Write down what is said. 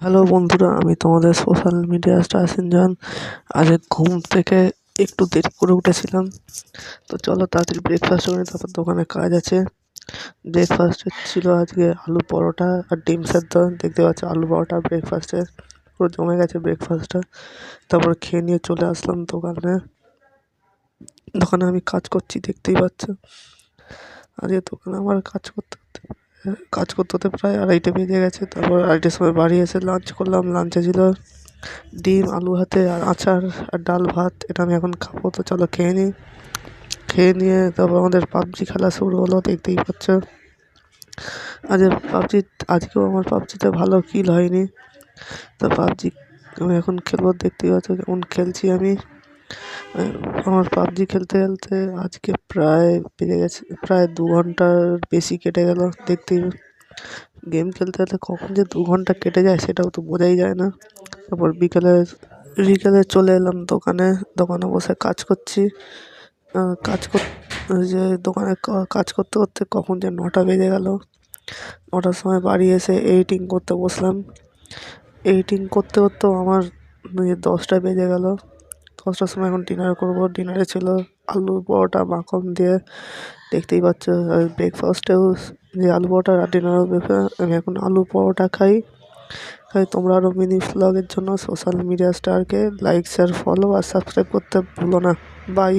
Hello বন্ধুরা, আমি তোমাদের সোশ্যাল মিডিয়া স্টার সিনজান। আজ ঘুম থেকে একটু দেরি করে উঠেছিলাম, তো চলো তাড়াতাড়ি ব্রেকফাস্ট করে নিই, তারপর দোকানে কাজ আছে। ব্রেকফাস্টে ছিল আজকে আলু পরোটা আর ডিম সেদ্ধ। দেখতে পাচ্ছ আলু পরোটা ব্রেকফাস্টে পুরো জমে গেছে ব্রেকফাস্টটা। তারপর খেয়ে নিয়ে চলে আসলাম দোকানে। দোকানে আমি কাজ করছি, দেখতেই পাচ্ছ। আজকে দোকানে আমার কাজ করতে প্রায় 2:30 বেজে গেছে। তারপর 2:30টার সময় বাড়ি এসে লাঞ্চ করলাম। লাঞ্চে ছিল ডিম, আলু ভাতে আর আচার আর ডাল ভাত। এটা আমি এখন খাবো, তো চলো খেয়ে নিই। খেয়ে নিয়ে তারপর আমাদের পাবজি খেলা শুরু হলো, দেখতেই পাচ্ছ। আজকেও আমার পাবজিতে ভালো কিল হয়নি। তো পাবজি আমি এখন খেলবো, দেখতেই পাচ্ছ কেমন খেলছি আমি। আমার পাবজি খেলতে খেলতে আজকে প্রায় বেজে গেছে, প্রায় 2 ঘন্টার বেশি কেটে গেল। দেখতেই গেম খেলতে খেলতে কখন যে 2 ঘন্টা কেটে যায় সেটাও তো বোঝাই যায় না। তারপর বিকেলে চলে এলাম দোকানে বসে কাজ করছি। যে দোকানে কাজ করতে করতে কখন যে 9টা বেজে গেল। 9টার সময় বাড়ি এসে এডিটিং করতে বসলাম। এডিটিং করতে করতেও আমার 10টা বেজে গেল। 10টার সময় এখন ডিনার করবো। ডিনারে ছিল আলু পরোটা মাখন দিয়ে, দেখতেই পাচ্ছ। আর ব্রেকফাস্টেও যে আলু পরোটা আর ডিনারও আমি এখন আলু পরোটা খাই। তোমরা আরও মিনি ভ্লগের জন্য সোশ্যাল মিডিয়া স্টারকে লাইক, শেয়ার, ফলো আর সাবস্ক্রাইব করতে ভুলো না। বাই।